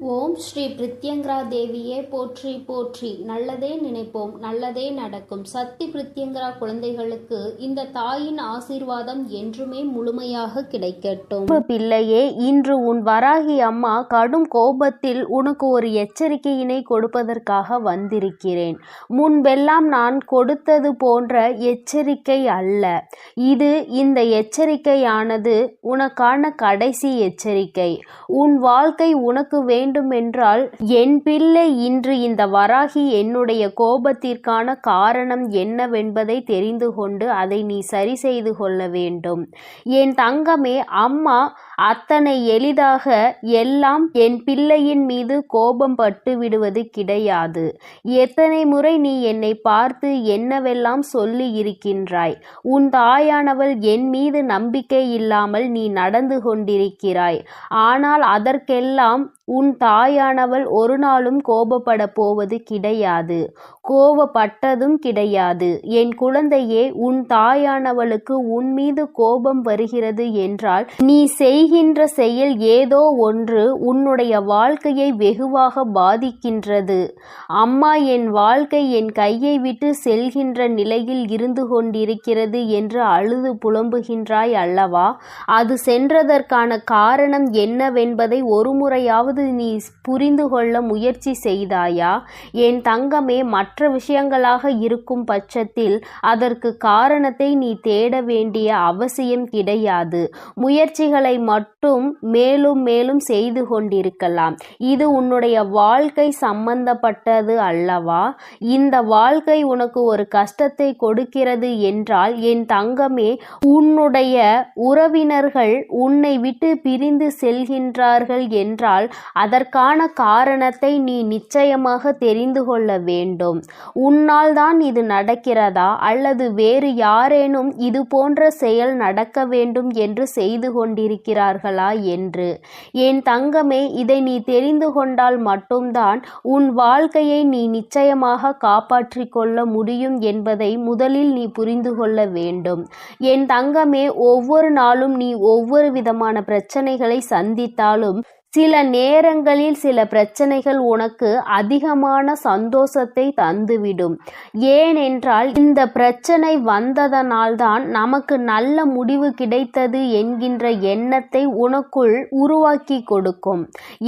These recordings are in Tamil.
ஓம் ஸ்ரீ பிரித்யங்கரா தேவியே போற்றி போற்றி. நல்லதே நினைப்போம், நல்லதே நடக்கும். சக்தி பிரித்யங்கரா குழந்தைகளுக்கு இந்த தாயின் ஆசீர்வாதம் என்றுமே முழுமையாக கிடைக்கட்டும். பிள்ளையே, இன்று உன் வராகி அம்மா கடும் கோபத்தில் உனக்கு ஒரு எச்சரிக்கையினை கொடுப்பதற்காக வந்திருக்கிறேன். முன்பெல்லாம் நான் கொடுத்தது போன்ற எச்சரிக்கை அல்ல இது. இந்த எச்சரிக்கையானது உனக்கான கடைசி எச்சரிக்கை. உன் வாழ்க்கை உனக்கு வேண்டுமென்றால் என் பிள்ளை, இன்று இந்த வராகி என்னுடைய கோபத்திற்கான காரணம் என்னவென்பதை தெரிந்து கொண்டு அதை நீ சரி செய்து கொள்ள வேண்டும். என் தங்கமே, அம்மா அத்தனை எளிதாக எல்லாம் என் பிள்ளையின் மீது கோபம் பட்டு விடுவது கிடையாது. எத்தனை முறை நீ என்னை பார்த்து என்னவெல்லாம் சொல்லி இருக்கின்றாய். உன் தாயானவள் என் மீது நம்பிக்கை இல்லாமல் நீ நடந்து கொண்டிருக்கிறாய். ஆனால் அதற்கெல்லாம் உன் தாயானவள் ஒரு நாளும் கோபப்பட போவது கிடையாது, கோபப்பட்டதும் கிடையாது. என் குழந்தையே, உன் தாயானவளுக்கு உன் மீது கோபம் வருகிறது என்றால் நீ செய்கின்ற செயல் ஏதோ ஒன்று உன்னுடைய வாழ்க்கையை வெகுவாக பாதிக்கின்றது. அம்மா, என் வாழ்க்கை என் கையை விட்டு செல்கின்ற நிலையில் இருந்து கொண்டிருக்கிறது என்று அழுது புலம்புகின்றாய் அல்லவா? அது சென்றதற்கான காரணம் என்னவென்பதை ஒரு முறையாவது நீ புரிந்து கொள்ள முயற்சி செய்தாயா? என் தங்கமே, மற்ற விஷயங்களாக இருக்கும் பட்சத்தில் அதற்கு காரணத்தை நீ தேட வேண்டிய அவசியம் கிடையாது. முயற்சிகளை மட்டும் மேலும் மேலும் செய்து கொண்டிருக்கலாம். இது உன்னுடைய வாழ்க்கை சம்பந்தப்பட்டது அல்லவா? இந்த வாழ்க்கை உனக்கு ஒரு கஷ்டத்தை கொடுக்கிறது என்றால் என் தங்கமே, உன்னுடைய உறவினர்கள் உன்னை விட்டு பிரிந்து செல்கின்றார்கள் என்றால் அதற்கான காரணத்தை நீ நிச்சயமாக தெரிந்து கொள்ள வேண்டும். உன்னால் தான் இது நடக்கிறதா அல்லது வேறு யாரேனும் இது போன்ற செயல் நடக்க வேண்டும் என்று செய்து கொண்டிருக்கிறார்களா என்று. என் தங்கமே, இதை நீ தெரிந்து கொண்டால் மட்டும்தான் உன் வாழ்க்கையை நீ நிச்சயமாக காப்பாற்றிக் கொள்ள முடியும் என்பதை முதலில் நீ புரிந்து கொள்ள வேண்டும். என் தங்கமே, ஒவ்வொரு நாளும் நீ ஒவ்வொரு விதமான பிரச்சனைகளை சந்தித்தாலும் சில நேரங்களில் சில பிரச்சனைகள் உனக்கு அதிகமான சந்தோஷத்தை தந்துவிடும். ஏனென்றால் இந்த பிரச்சனை வந்ததனால்தான் நமக்கு நல்ல முடிவு கிடைத்தது என்கின்ற எண்ணத்தை உனக்குள் உருவாக்கி கொடுக்கும்.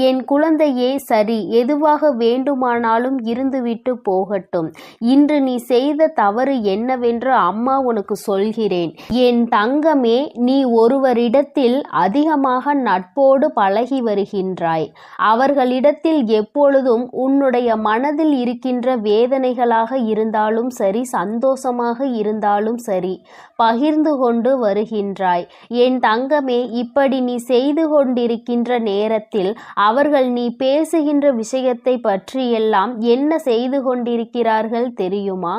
என் குழந்தையே, சரி, எதுவாக வேண்டுமானாலும் இருந்துவிட்டு போகட்டும். இன்று நீ செய்த தவறு என்னவென்று அம்மா உனக்கு சொல்கிறேன். என் தங்கமே, நீ ஒருவரிடத்தில் அதிகமாக நட்போடு பழகி வருகிறாய். அவர்களிடத்தில் எப்பொழுதும் உன்னுடைய மனதில் இருக்கின்ற வேதனைகளாக இருந்தாலும் சரி, சந்தோஷமாக இருந்தாலும் சரி, பகிர்ந்து கொண்டு வருகின்றாய். என் தங்கமே, இப்படி நீ செய்து கொண்டிருக்கின்ற நேரத்தில் அவர்கள் நீ பேசுகின்ற விஷயத்தை பற்றியெல்லாம் என்ன செய்து கொண்டிருக்கிறார்கள் தெரியுமா?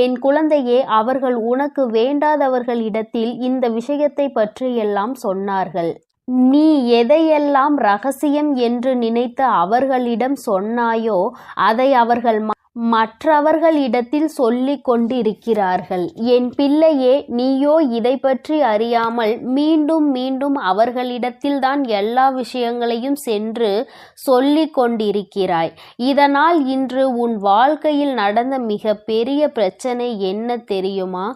என் குழந்தையே, அவர்கள் உனக்கு வேண்டாதவர்களிடத்தில் இந்த விஷயத்தை பற்றியெல்லாம் சொன்னார்கள். நீ எதையெல்லாம் ரகசியம் என்று நினைத்து அவர்களிடம் சொன்னாயோ அதை அவர்கள் மற்றவர்களிடத்தில் சொல்லிக் கொண்டிருக்கிறார்கள். என் பிள்ளையே, நீயோ இதை பற்றி அறியாமல் மீண்டும் மீண்டும் அவர்களிடத்தில்தான் எல்லா விஷயங்களையும் சென்று சொல்லிக் கொண்டிருக்கிறாய். இதனால் இன்று உன் வாழ்க்கையில் நடந்த மிக பெரிய பிரச்சனை என்ன தெரியுமா?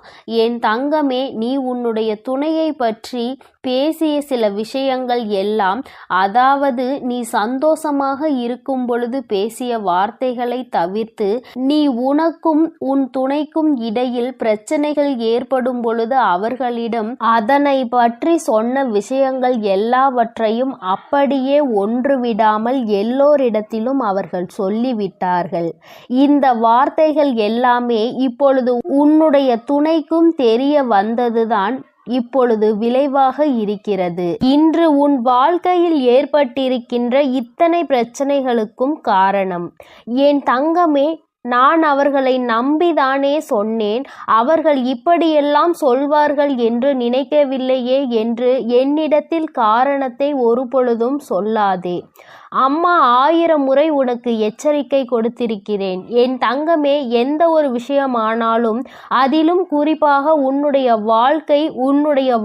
என் தங்கமே, நீ உன்னுடைய துணையை பற்றி பேசிய சில விஷயங்கள் எல்லாம், அதாவது நீ சந்தோஷமாக இருக்கும் பொழுது பேசிய வார்த்தைகளை தவிர்த்து நீ உனக்கும் உன் துணைக்கும் இடையில் பிரச்சனைகள் ஏற்படும் பொழுது அவர்களிடம் அதனை பற்றி சொன்ன விஷயங்கள் எல்லாவற்றையும் அப்படியே ஒன்று விடாமல் எல்லோரிடத்திலும் அவர்கள் சொல்லிவிட்டார்கள். இந்த வார்த்தைகள் எல்லாமே இப்பொழுது உன்னுடைய துணைக்கும் தெரிய வந்ததுதான் இப்பொழுது விளைவாக இருக்கிறது. இன்று உன் வாழ்க்கையில் ஏற்பட்டிருக்கின்ற இத்தனை பிரச்சனைகளுக்கும் காரணம். என் தங்கமே, நான் அவர்களை நம்பிதானே சொன்னேன். அவர்கள் இப்படியெல்லாம் சொல்வார்கள் என்று நினைக்கவில்லையே என்று என்னிடத்தில் காரணத்தை ஒரு பொழுதும் சொல்லாதே. அம்மா 1000 முறை உனக்கு எச்சரிக்கை கொடுத்திருக்கிறேன். என் தங்கமே, எந்த ஒரு விஷயமானாலும் அதிலும் குறிப்பாக உன்னுடைய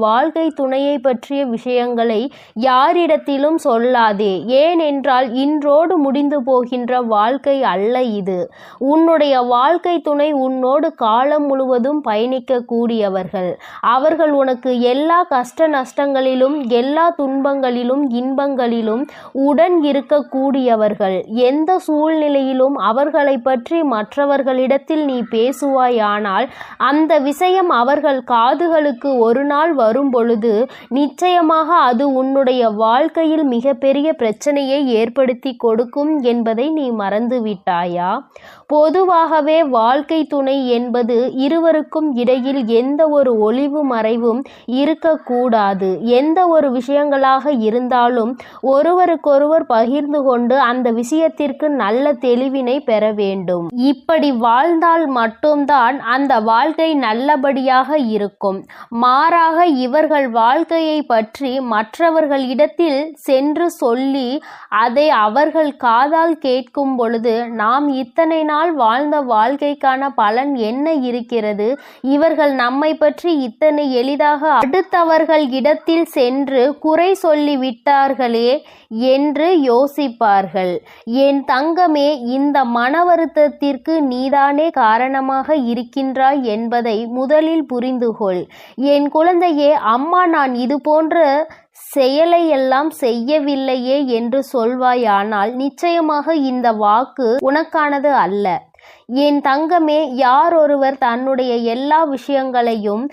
வாழ்க்கை துணையை பற்றிய விஷயங்களை யாரிடத்திலும் சொல்லாதே. ஏனென்றால் இன்றோடு முடிந்து போகின்ற வாழ்க்கை அல்ல இது. உன்னுடைய வாழ்க்கை துணை உன்னோடு காலம் முழுவதும் பயணிக்க கூடியவர்கள். அவர்கள் உனக்கு எல்லா கஷ்ட நஷ்டங்களிலும், எல்லா துன்பங்களிலும், இன்பங்களிலும் உடன் இருக்கக்கூடியவர்கள். எந்த சூழ்நிலையிலும் அவர்களை பற்றி மற்றவர்களிடத்தில் நீ பேசுவாயானால் அந்த விஷயம் அவர்கள் காதுகளுக்கு ஒரு நாள் வரும் பொழுது நிச்சயமாக அது உன்னுடைய வாழ்க்கையில் மிகப்பெரிய பிரச்சனையை ஏற்படுத்தி கொடுக்கும் என்பதை நீ மறந்துவிட்டாயா? பொதுவாகவே வாழ்க்கை துணை என்பது இருவருக்கும் இடையில் எந்த ஒரு ஒளிவு மறைவும் இருக்கக்கூடாது. எந்த ஒரு விஷயங்களாக இருந்தாலும் ஒருவருக்கொருவர் பகிர்ந்து கொண்டு அந்த விஷயத்திற்கு நல்ல தெளிவினை பெற வேண்டும். இப்படி வாழ்ந்தால் மட்டும்தான் அந்த வாழ்க்கை நல்லபடியாக இருக்கும். மாறாக இவர்கள் வாழ்க்கையை பற்றி மற்றவர்களிடத்தில் சென்று சொல்லி அதை அவர்கள் காதால் கேட்கும் பொழுது நாம் இத்தனை நாள் வாழ்ந்த வாழ்க்கைக்கான பலன் என்ன இருக்கிறது? இவர்கள் நம்மை பற்றி இத்தனை எளிதாக அடுத்தவர்கள் இடத்தில் சென்று குறை சொல்லி விட்டார்களே என்று யோசிப்பார்கள். என் தங்கமே, இந்த மன வருத்தத்திற்கு நீதானே காரணமாக இருக்கின்றாய் என்பதை முதலில் புரிந்துகொள். என் குழந்தையே, அம்மா நான் இது போன்ற செயலை எல்லாம் செய்யவில்லையே என்று சொல்வாயானால் நிச்சயமாக இந்த வாக்கு உனக்கானது அல்ல. என் தங்கமே, யார் ஒருவர் தன்னுடைய எல்லா விஷயங்களையும்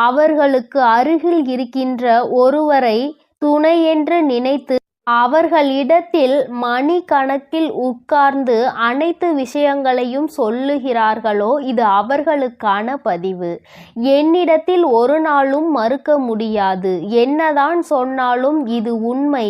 அவர்களுக்கு அருகில் இருக்கின்ற ஒருவரை துணையென்று நினைத்து அவர்களிடத்தில் மணிக்கணக்கில் உட்கார்ந்து அனைத்து விஷயங்களையும் சொல்லுகிறார்களோ இது அவர்களுக்கான பதிவு. என்னிடத்தில் ஒரு நாளும் மறுக்க முடியாது. என்னதான் சொன்னாலும் இது உண்மை.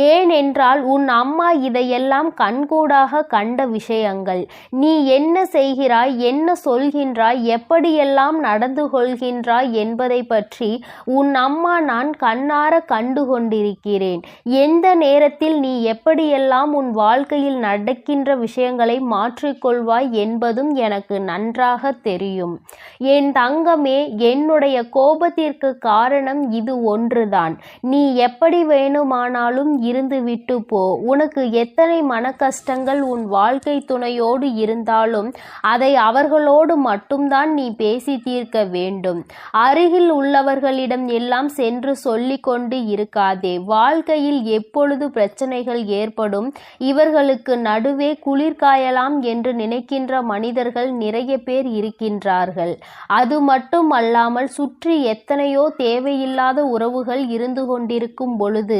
ஏனென்றால் உன் அம்மா இதையெல்லாம் கண்கூடாக கண்ட விஷயங்கள். நீ என்ன செய்கிறாய், என்ன சொல்கின்றாய், எப்படியெல்லாம் நடந்து கொள்கின்றாய் என்பதை பற்றி உன் அம்மா நான் கண்ணார கண்டு கொண்டிருக்கிறேன். எந்த நேரத்தில் நீ எப்படியெல்லாம் உன் வாழ்க்கையில் நடக்கின்ற விஷயங்களை மாற்றிக்கொள்வாய் என்பதும் எனக்கு நன்றாக தெரியும். என் தங்கமே, என்னுடைய கோபத்திற்கு காரணம் இது ஒன்றுதான். நீ எப்படி வேணுமானாலும் இருந்து விட்டு போ. உனக்கு எத்தனை மன கஷ்டங்கள் உன் வாழ்க்கை துணையோடு இருந்தாலும் அதை அவர்களோடு மட்டும்தான் நீ பேசி தீர்க்க வேண்டும். அருகில் உள்ளவர்களிடம் எல்லாம் சென்று சொல்லி கொண்டு இருக்காதே. வாழ்க்கையில் எப்பொழுது பிரச்சனைகள் ஏற்படும், இவர்களுக்கு நடுவே குளிர்காயலாம் என்று நினைக்கின்ற மனிதர்கள் நிறைய பேர் இருக்கின்றார்கள். அது மட்டும் அல்லாமல் சுற்றி எத்தனையோ தேவையில்லாத உறவுகள் இருந்து கொண்டிருக்கும் பொழுது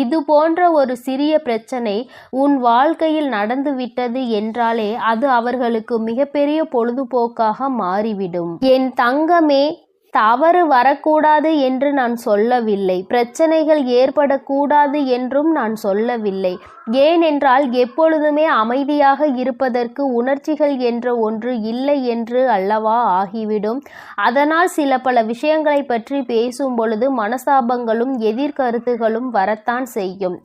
இது போன்ற ஒரு சிறிய பிரச்சனை உன் வாழ்க்கையில் நடந்துவிட்டது என்றாலே அது அவர்களுக்கு மிகப்பெரிய பொழுதுபோக்காக மாறிவிடும். என் தங்கமே, தவறு வரக்கூடாது என்று நான் சொல்லவில்லை. பிரச்சனைகள் ஏற்படக்கூடாது என்றும் நான் சொல்லவில்லை. ஏனென்றால் எப்பொழுதுமே அமைதியாக இருப்பதற்கு உணர்ச்சிகள் என்ற ஒன்று இல்லை என்று அல்லவா ஆகிவிடும். அதனால் சில பல விஷயங்களை பற்றி பேசும் பொழுது மனசாபங்களும் எதிர்கருத்துகளும் வரத்தான் செய்யும்.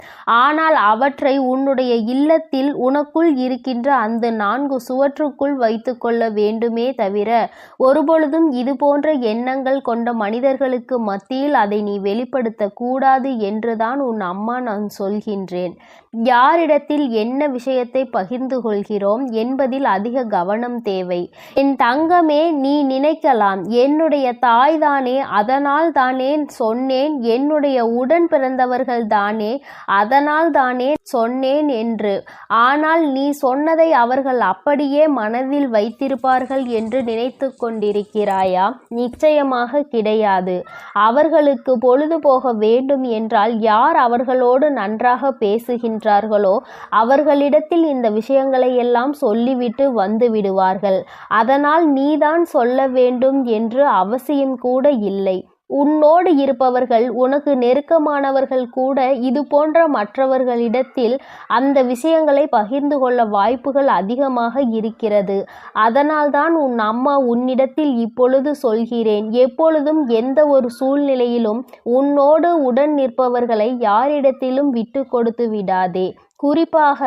ஆனால் அவற்றை உன்னுடைய இல்லத்தில் உனக்குள் இருக்கின்ற அந்த 4 சுவற்றுக்குள் வைத்து கொள்ள வேண்டுமே தவிர ஒருபொழுதும் இது போன்ற எண்ணங்கள் கொண்ட மனிதர்களுக்கு மத்தியில் அதை நீ வெளிப்படுத்த கூடாது என்றுதான் உன் அம்மா நான் சொல்கின்றேன். யாரிடத்தில் என்ன விஷயத்தை பகிர்ந்து கொள்கிறோம் என்பதில் அதிக கவனம் தேவை. என் தங்கமே, நீ நினைக்கலாம் என்னுடைய தாய் தானே, அதனால் தானே சொன்னேன், என்னுடைய உடன் பிறந்தவர்கள் தானே, அதனால் தானே சொன்னேன் என்று. ஆனால் நீ சொன்னதை அவர்கள் அப்படியே மனதில் வைத்திருப்பார்கள் என்று நினைத்து கொண்டிருக்கிறாயா? நிச்சயமாக கிடையாது. அவர்களுக்கு பொழுது போக வேண்டும் என்றால் யார் அவர்களோடு நன்றாக பேசுகின்றார்களோ அவர்களிடத்தில் இந்த விஷயங்களை எல்லாம் சொல்லிவிட்டு வந்து விடுவார்கள். அதனால் நீதான் சொல்ல வேண்டும் என்று அவசியம் கூட இல்லை. உன்னோடு இருப்பவர்கள், உனக்கு நெருக்கமானவர்கள் கூட இது போன்ற மற்றவர்களிடத்தில் அந்த விஷயங்களை பகிர்ந்து கொள்ள வாய்ப்புகள் அதிகமாக இருக்கிறது. அதனால்தான் உன் அம்மா உன்னிடத்தில் இப்பொழுது சொல்கிறேன், எப்பொழுதும் எந்த ஒரு சூழ்நிலையிலும் உன்னோடு உடன் நிற்பவர்களை யாரிடத்திலும் விட்டு கொடுத்து விடாதே. குறிப்பாக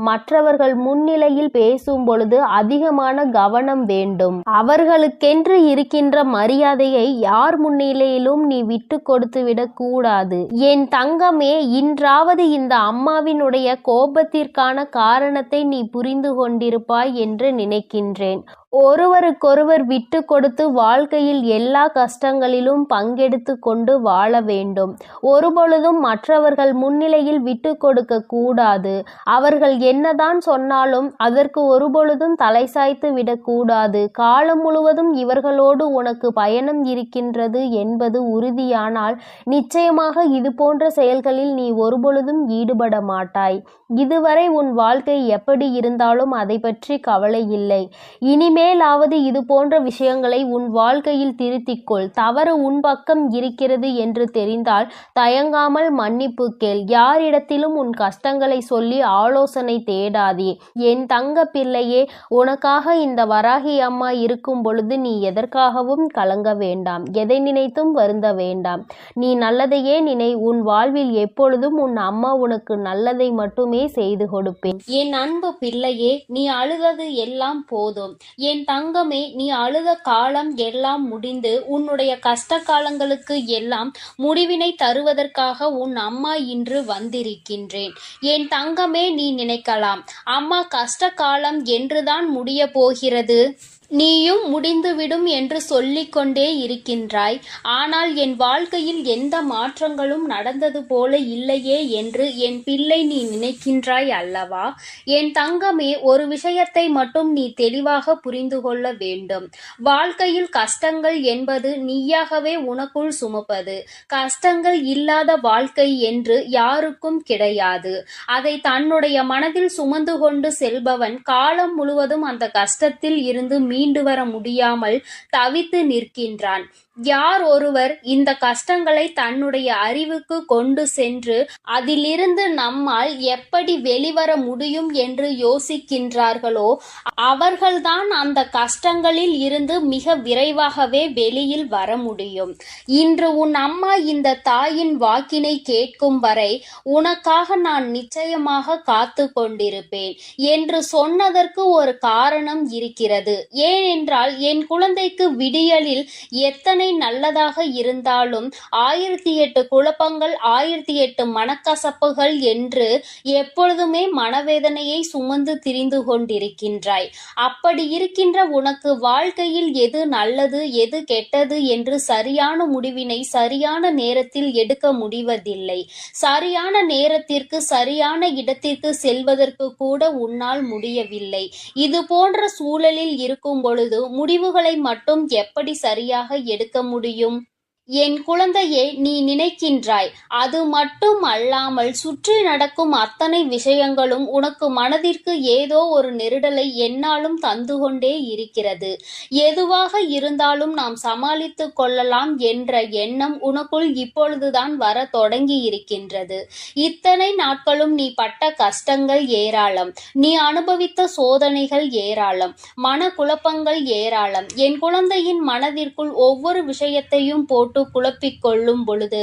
மற்றவர்கள் முன்னிலையில் பேசும் பொழுது அதிகமான கவனம் வேண்டும். அவர்களுக்கென்று இருக்கின்ற மரியாதையை யார் முன்னிலையிலும் நீ விட்டு கொடுத்து விடக் கூடாது. என் தங்கமே, இன்றாவது இந்த அம்மாவினுடைய கோபத்திற்கான காரணத்தை நீ புரிந்து கொண்டிருப்பாய் என்று நினைக்கின்றேன். ஒருவருக்கொருவர் விட்டு கொடுத்து வாழ்க்கையில் எல்லா கஷ்டங்களிலும் பங்கெடுத்து கொண்டு வாழ வேண்டும். ஒருபொழுதும் மற்றவர்கள் முன்னிலையில் விட்டு கொடுக்க கூடாது. அவர்கள் என்னதான் சொன்னாலும் அதற்கு ஒருபொழுதும் தலை சாய்த்து விடக்கூடாது. காலம் முழுவதும் இவர்களோடு உனக்கு பயணம் இருக்கின்றது என்பது உறுதியானால் நிச்சயமாக இது போன்ற செயல்களில் நீ ஒருபொழுதும் ஈடுபட மாட்டாய். இதுவரை உன் வாழ்க்கை எப்படி இருந்தாலும் அதை பற்றி கவலை இல்லை. இனிமேலாவது இது போன்ற விஷயங்களை உன் வாழ்க்கையில் திருத்திக்கொள். தவறு உன் பக்கம் இருக்கிறது என்று தெரிந்தால் தயங்காமல் மன்னிப்பு கேள். யாரிடத்திலும் உன் கஷ்டங்களை சொல்லி ஆலோசனை தேடாதே. என் தங்க பிள்ளையே, உனக்காக இந்த வராகி அம்மா இருக்கும் பொழுது நீ எதற்காகவும் கலங்க வேண்டாம். எதை நினைத்தும் வருந்த வேண்டாம். நீ நல்லதையே நினை. உன் வாழ்வில் எப்பொழுதும் உன் அம்மா உனக்கு நல்லதை மட்டுமே செய்து கொடுப்பேன். என் அன்பு பிள்ளையே, நீ அழுதது எல்லாம் போதும். என் தங்கமே, நீ அழுத காலம் எல்லாம் முடிந்து உன்னுடைய கஷ்ட காலங்களுக்கு எல்லாம் முடிவினை தருவதற்காக உன் அம்மா இன்று வந்திருக்கின்றேன். என் தங்கமே, நீ நினைக்கலாம், அம்மா கஷ்ட காலம் என்றுதான் முடிய போகிறது, நீயும் முடிந்துவிடும் என்று சொல்லிக்கொண்டே இருக்கின்றாய். ஆனால் என் வாழ்க்கையில் எந்த மாற்றங்களும் நடந்தது போல இல்லையே என்று என் பிள்ளை நீ நினைக்கின்றாய் அல்லவா? என் தங்கமே, ஒரு விஷயத்தை மட்டும் நீ தெளிவாக புரிந்து கொள்ள வேண்டும். வாழ்க்கையில் கஷ்டங்கள் என்பது நீயாகவே உனக்குள் சுமப்பது. கஷ்டங்கள் இல்லாத வாழ்க்கை என்று யாருக்கும் கிடையாது. அதை தன்னுடைய மனதில் சுமந்து கொண்டு செல்பவன் காலம் முழுவதும் அந்த கஷ்டத்தில் இருந்து மீண்டு வர முடியாமல் தவித்து நிற்கின்றான். யார் ஒருவர் இந்த கஷ்டங்களை தன்னுடைய அறிவுக்கு கொண்டு சென்று அதிலிருந்து நம்மால் எப்படி வெளிவர முடியும் என்று யோசிக்கின்றார்களோ அவர்கள்தான் அந்த கஷ்டங்களில் இருந்து மிக விரைவாகவே வெளியில் வர முடியும். இன்று உன் அம்மா இந்த தாயின் வாக்கினை கேட்கும் வரை உனக்காக நான் நிச்சயமாக காத்து கொண்டிருப்பேன் என்று சொன்னதற்கு ஒரு காரணம் இருக்கிறது. ஏனென்றால் என் குழந்தைக்கு விடியலில் எத்தனை நல்லதாக இருந்தாலும் 1008 குழப்பங்கள் 1008 மனக்கசப்புகள் என்று எப்பொழுதுமே மனவேதனையை சுமந்து திரிந்து கொண்டிருக்கின்றாய். அப்படி இருக்கின்ற உனக்கு வாழ்க்கையில் எது நல்லது எது கெட்டது என்று சரியான முடிவினை சரியான நேரத்தில் எடுக்க முடிவதில்லை. சரியான நேரத்திற்கு சரியான இடத்திற்கு செல்வதற்கு கூட உன்னால் முடியவில்லை. இது போன்ற சூழலில் இருக்கும் பொழுது முடிவுகளை மட்டும் எப்படி சரியாக எடுக்க முடியும்? என் குழந்தையே, நீ நினைக்கின்றாய், அது மட்டும் அல்லாமல் சுற்றி நடக்கும் அத்தனை விஷயங்களும் உனக்கு மனதிற்கு ஏதோ ஒரு நெருடலை என்னாலும் தந்து கொண்டே இருக்கிறது. எதுவாக இருந்தாலும் நாம் சமாளித்து கொள்ளலாம் என்ற எண்ணம் உனக்குள் இப்பொழுதுதான் வர தொடங்கி இருக்கின்றது. இத்தனை நாட்களும் நீ பட்ட கஷ்டங்கள் ஏராளம், நீ அனுபவித்த சோதனைகள் ஏராளம், மன குழப்பங்கள் ஏராளம். என் குழந்தையின் மனதிற்குள் ஒவ்வொரு விஷயத்தையும் போட்டு குழப்பிக் கொள்ளும் பொழுது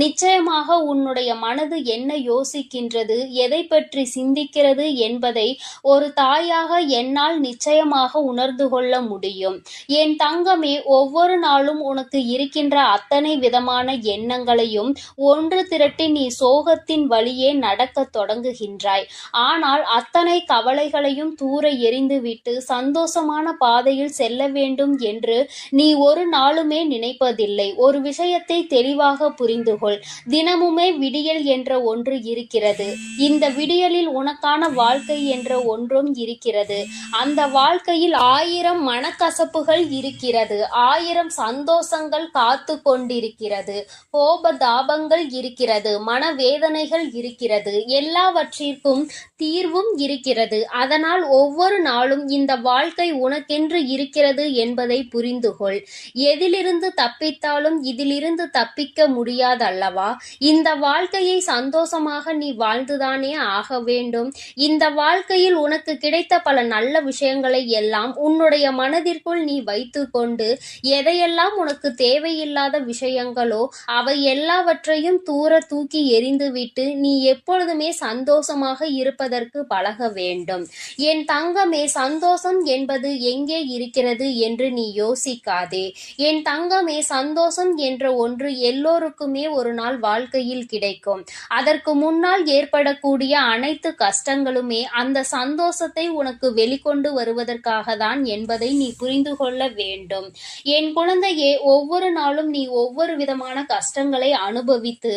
நிச்சயமாக உன்னுடைய மனது என்ன யோசிக்கின்றது, எதை பற்றி சிந்திக்கிறது என்பதை ஒரு தாயாக என்னால் நிச்சயமாக உணர்ந்து கொள்ள முடியும். என் தங்கமே, ஒவ்வொரு நாளும் உனக்கு இருக்கின்ற அத்தனை விதமான எண்ணங்களையும் ஒன்று திரட்டி நீ சோகத்தின் வழியே நடக்க தொடங்குகின்றாய். ஆனால் அத்தனை கவலைகளையும் தூர எறிந்துவிட்டு சந்தோஷமான பாதையில் செல்ல வேண்டும் என்று நீ ஒரு நாளுமே நினைப்பதில்லை. ஒரு விஷயத்தை தெளிவாக புரிந்துகொள். தினமுமே விடியல் என்ற ஒன்று இருக்கிறது. இந்த விடியலில் உனக்கான வாழ்க்கை என்ற ஒன்றும் இருக்கிறது. அந்த வாழ்க்கையில் 1000 மனக்கசப்புகள் இருக்கிறது, 1000 சந்தோஷங்கள் காத்து கொண்டிருக்கிறது, கோபதாபங்கள் இருக்கிறது, மனவேதனைகள் இருக்கிறது, எல்லாவற்றிற்கும் தீர்வும் இருக்கிறது. அதனால் ஒவ்வொரு நாளும் இந்த வாழ்க்கை உனக்கென்று இருக்கிறது என்பதை புரிந்துகொள். எதிலிருந்து தப்பித்தாலும் இதிலிருந்து தப்பிக்க முடியாதல்லவா? இந்த வாழ்க்கையை சந்தோஷமாக நீ வாழ்ந்துதானே ஆக வேண்டும். இந்த வாழ்க்கையில் உனக்கு கிடைத்த பல நல்ல விஷயங்களை எல்லாம் உன்னுடைய மனதிற்குள் நீ வைத்துக்கொண்டு எதையெல்லாம் உனக்கு தேவையில்லாத விஷயங்களோ அவை எல்லாவற்றையும் தூர தூக்கி எறிந்துவிட்டு நீ எப்பொழுதுமே சந்தோஷமாக இருப்பதற்கு பழக வேண்டும். என் தங்கமே, சந்தோஷம் என்பது எங்கே இருக்கிறது என்று நீ யோசிக்காதே. என் தங்கமே, சந்தோஷம் என்ற ஒன்று எல்லோருக்குமே ஒரு நாள் வாழ்க்கையில் கிடைக்கும். அதற்கு முன்னால் ஏற்படக்கூடிய அனைத்து கஷ்டங்களுமே அந்த சந்தோஷத்தை உனக்கு வெளிக்கொண்டு வருவதற்காக தான் என்பதை நீ புரிந்து கொள்ள வேண்டும். என் குழந்தையே, ஒவ்வொரு நாளும் நீ ஒவ்வொரு விதமான கஷ்டங்களை அனுபவித்து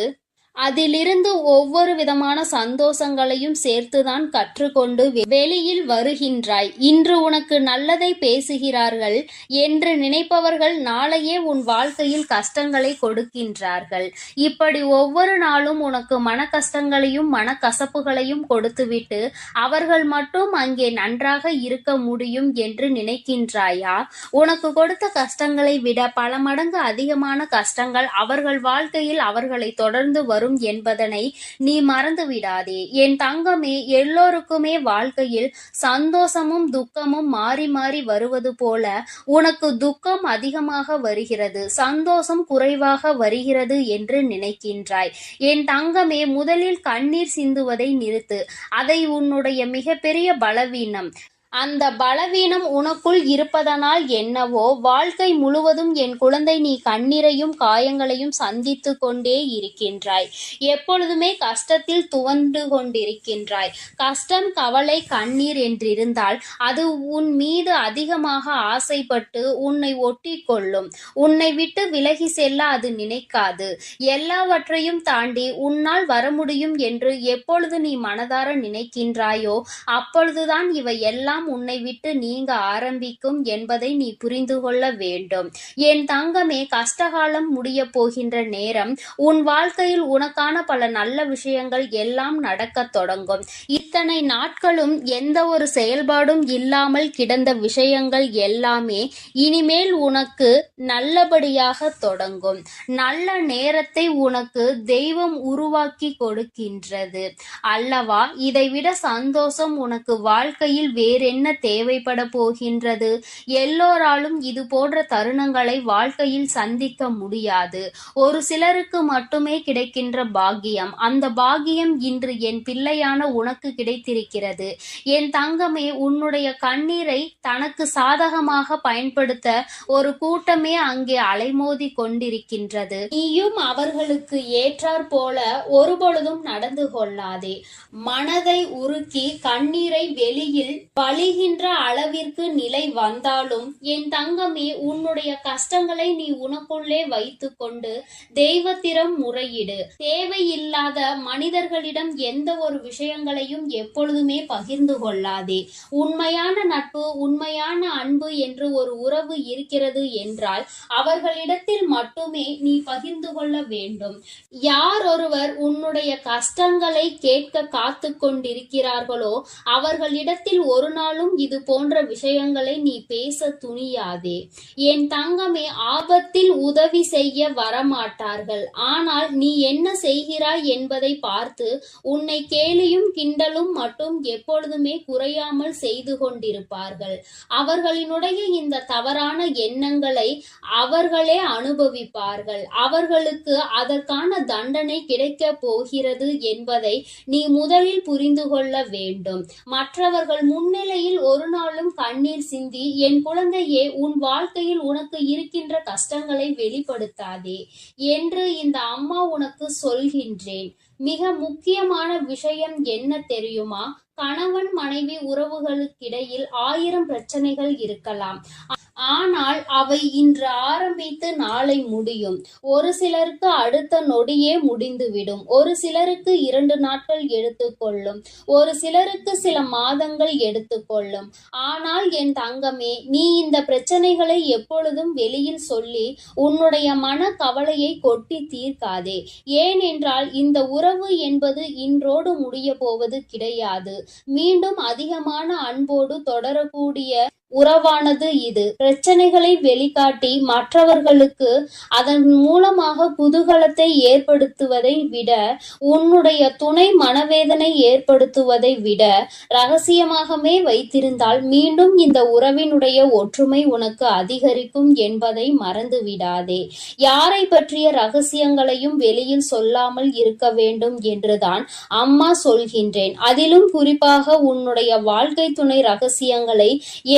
அதிலிருந்து ஒவ்வொரு விதமான சந்தோஷங்களையும் சேர்த்துதான் கற்றுக்கொண்டு வெளியில் வருகின்றாய். இன்று உனக்கு நல்லதை பேசுகிறார்கள் என்று நினைப்பவர்கள் நாளையே உன் வாழ்க்கையில் கஷ்டங்களை கொடுக்கின்றார்கள். இப்படி ஒவ்வொரு நாளும் உனக்கு மன கஷ்டங்களையும் மனக்கசப்புகளையும் கொடுத்துவிட்டு அவர்கள் மட்டும் அங்கே நன்றாக இருக்க முடியும் என்று நினைக்கின்றாயா? உனக்கு கொடுத்த கஷ்டங்களை விட பல மடங்கு அதிகமான கஷ்டங்கள் அவர்கள் வாழ்க்கையில் அவர்களை தொடர்ந்து வரும் என்பதனை நீ மறந்து விடாதே. என் தங்கமே, எல்லோருக்குமே வாழ்க்கையில் சந்தோஷமும் துக்கமும் மாறி மாறி வருவது போல உனக்கு துக்கம் அதிகமாக வருகிறது, சந்தோஷம் குறைவாக வருகிறது என்று நினைக்கின்றாய். என் தங்கமே, முதலில் கண்ணீர் சிந்துவதை நிறுத்து. அதை உன்னுடைய மிகப்பெரிய பலவீனம். அந்த பலவீனம் உனக்குள் இருப்பதனால் என்னவோ வாழ்க்கை முழுவதும் என் குழந்தை நீ கண்ணீரையும் காயங்களையும் சந்தித்து கொண்டே இருக்கின்றாய். எப்பொழுதுமே கஷ்டத்தில் துவண்டு கொண்டிருக்கின்றாய். கஷ்டம், கவலை, கண்ணீர் என்றிருந்தால் அது உன் மீது அதிகமாக ஆசைப்பட்டு உன்னை ஒட்டி கொள்ளும். உன்னை விட்டு விலகி செல்ல அது நினைக்காது. எல்லாவற்றையும் தாண்டி உன்னால் வர முடியும் என்று எப்பொழுது நீ மனதார நினைக்கின்றாயோ அப்பொழுதுதான் இவை எல்லாம் உன்னை விட்டு நீங்க ஆரம்பிக்கும் என்பதை நீ புரிந்து கொள்ள வேண்டும். என் தங்கமே, கஷ்டகாலம் முடிய போகின்ற நேரம். உன் வாழ்க்கையில் உனக்கான பல நல்ல விஷயங்கள் எல்லாம் நடக்க தொடங்கும். இத்தனை நாட்களும் எந்த ஒரு செயல்பாடும் இல்லாமல் கிடந்த விஷயங்கள் எல்லாமே இனிமேல் உனக்கு நல்லபடியாக தொடங்கும். நல்ல நேரத்தை உனக்கு தெய்வம் உருவாக்கி கொடுக்கின்றது அல்லவா? இதைவிட சந்தோஷம் உனக்கு வாழ்க்கையில் வேறென்ன தேவைப்பட போகின்றது? எல்லோராலும் இது போன்ற தருணங்களை வாழ்க்கையில் சந்திக்க முடியாது. ஒரு சிலருக்கு மட்டுமே கிடைக்கின்ற பாக்கியம். அந்த பாக்கியம் இன்று என் பிள்ளையான உனக்கு கிடைத்திருக்கிறது. என் தங்கமே, உன்னுடைய கண்ணீரை தனக்கு சாதகமாக பயன்படுத்த ஒரு கூட்டமே அங்கே அலைமோதி கொண்டிருக்கின்றது. நீயும் அவர்களுக்கு ஏற்றாற் போல ஒருபொழுதும் நடந்து கொள்ளாதே. மனதை உருக்கி கண்ணீரை வெளியில் வழிகின்ற அளவிற்கு நிலை வந்தாலும் என் தங்கமே, உன்னுடைய கஷ்டங்களை நீ உனக்குள்ளே வைத்துக்கொண்டு தெய்வத்திடம் முறையிடு. தேவையில்லாத மனிதர்களிடம் எந்த ஒரு விஷயங்களையும் எப்பொழுதுமே பகிர்ந்து கொள்ளாதே. உண்மையான நட்பு, உண்மையான அன்பு என்று ஒரு உறவு இருக்கிறது என்றால் அவர்களிடத்தில் மட்டுமே நீ பகிர்ந்து கொள்ள வேண்டும். யார் ஒருவர் உன்னுடைய கஷ்டங்களை கேட்க காத்து கொண்டிருக்கிறார்களோ அவர்களிடத்தில் ஒரு நாளும் இது போன்ற விஷயங்களை நீ பேச துணியாதே. என் தங்கமே, ஆபத்தில் உதவி செய்ய வரமாட்டார்கள். ஆனால் நீ என்ன செய்கிறாய் என்பதை பார்த்து உன்னை கேலியும் கிண்டலும் மட்டும் எப்பொழுதுமே குறையாமல் செய்து கொண்டிருப்பார்கள். அவர்களினுடைய இந்த தவறான எண்ணங்களை அவர்களே அனுபவிப்பார்கள். அவர்களுக்கு அதற்கான தண்டனை கிடைக்க போகிறது என்பதை நீ முதலில் புரிந்து கொள்ள வேண்டும். மற்றவர்கள் முன்னிலையில் ஒரு நாளும் கண்ணீர் சிந்தி என் குழந்தையே, உன் வாழ்க்கையில் உனக்கு இருக்கின்ற கஷ்டங்களை வெளிப்படுத்தாதே என்று இந்த அம்மா உனக்கு சொல்கின்றேன். மிக முக்கியமான விஷயம் என்ன தெரியுமா? கணவன் மனைவி உறவுகளுக்கிடையில் 1000 பிரச்சனைகள் இருக்கலாம். ஆனால் அவை இன்று ஆரம்பித்து நாளை முடியும். ஒரு சிலருக்கு அடுத்த நொடியே முடிந்துவிடும். ஒரு சிலருக்கு 2 நாட்கள் எடுத்துக்கொள்ளும். ஒரு சிலருக்கு சில மாதங்கள் எடுத்துக்கொள்ளும். ஆனால் என் தங்கமே, நீ இந்த பிரச்சனைகளை எப்பொழுதும் வெளியில் சொல்லி உன்னுடைய மன கவலையை கொட்டி தீர்க்காதே. ஏனென்றால் இந்த உறவு என்பது இன்றோடு முடிய போவது கிடையாது. மீண்டும் அதிகமான அன்போடு தொடரக்கூடிய உறவானது இது. பிரச்சனைகளை வெளிக்காட்டி மற்றவர்களுக்கு அதன் மூலமாக குதூகலத்தை ஏற்படுத்துவதை விட, உன்னுடைய துணை மனவேதனை ஏற்படுத்துவதை விட ரகசியமாகவே வைத்திருந்தால் மீண்டும் இந்த உறவினுடைய ஒற்றுமை உனக்கு அதிகரிக்கும் என்பதை மறந்து விடாதே. யாரை பற்றிய ரகசியங்களையும் வெளியில் சொல்லாமல் இருக்க வேண்டும் என்றுதான் அம்மா சொல்கின்றேன். அதிலும் குறிப்பாக உன்னுடைய வாழ்க்கை துணை ரகசியங்களை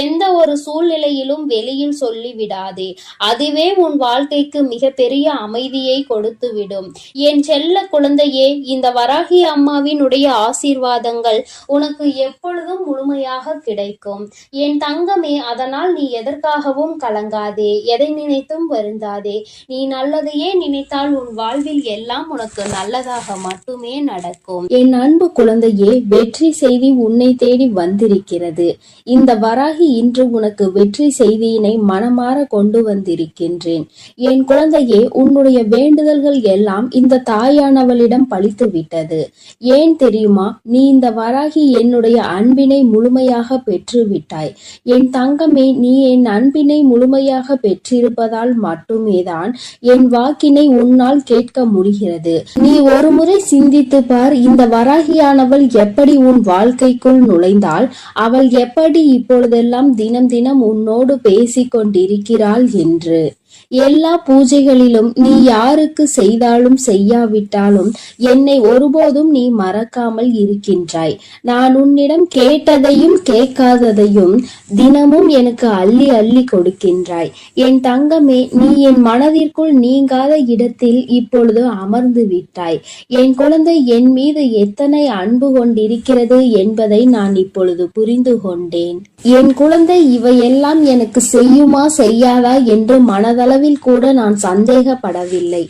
எந்த ஒரு சூழ்நிலையிலும் வெளியில் சொல்லிவிடாதே. அதுவே உன் வாழ்க்கைக்கு மிகப்பெரிய அமைதியை கொடுத்துவிடும். என் செல்ல குழந்தையே, இந்த வராகி அம்மாவினுடைய ஆசீர்வாதங்கள் உனக்கு எப்பொழுதும் முழுமையாக கிடைக்கும். என் தங்கமே, அதனால் நீ எதற்காகவும் கலங்காதே, எதை நினைத்தும் வருந்தாதே. நீ நல்லதையே நினைத்தால் உன் வாழ்வில் எல்லாம் உனக்கு நல்லதாக மட்டுமே நடக்கும். என் அன்பு குழந்தையே, வெற்றி செய்தி உன்னை தேடி வந்திருக்கிறது. இந்த வராகி இன்று உனக்கு வெற்றி செய்தியினை மனமாற கொண்டு வந்திருக்கின்றேன். என் குழந்தையே, உன்னுடைய வேண்டுதல்கள் எல்லாம் இந்த தாயானவளிடம் பலித்து விட்டது. ஏன் தெரியுமா? நீ இந்த வராகி என்னுடைய அன்பினை முழுமையாக பெற்று விட்டாய். என் தங்கமே, நீ என் அன்பினை முழுமையாக பெற்றிருப்பதால் மட்டுமேதான் என் வாக்கினை உன்னால் கேட்க முடிகிறது. நீ ஒரு முறை சிந்தித்து பார், இந்த வராகியானவள் எப்படி உன் வாழ்க்கைக்குள் நுழைந்தாள், அவள் எப்படி இப்பொழுதெல்லாம் தினம் தினம் உன்னோடு பேசிக் கொண்டிருக்கிறாள் என்று. எல்லா பூஜைகளிலும் நீ யாருக்கு செய்தாலும் செய்யாவிட்டாலும் என்னை ஒருபோதும் நீ மறக்காமல் இருக்கின்றாய். நான் உன்னிடம் கேட்டதையும் கேட்காததையும் தினமும் எனக்கு அள்ளி அள்ளி கொடுக்கின்றாய். என் தங்கமே, நீ என் மனதிற்குள் நீங்காத இடத்தில் இப்பொழுது அமர்ந்து விட்டாய். என் குழந்தை என் மீது எத்தனை அன்பு கொண்டிருக்கிறது என்பதை நான் இப்பொழுது புரிந்து கொண்டேன். என் குழந்தை இவையெல்லாம் எனக்கு செய்யுமா செய்யாதா என்று மனதளவில் கூட நான் சந்தேகப்படவில்லை.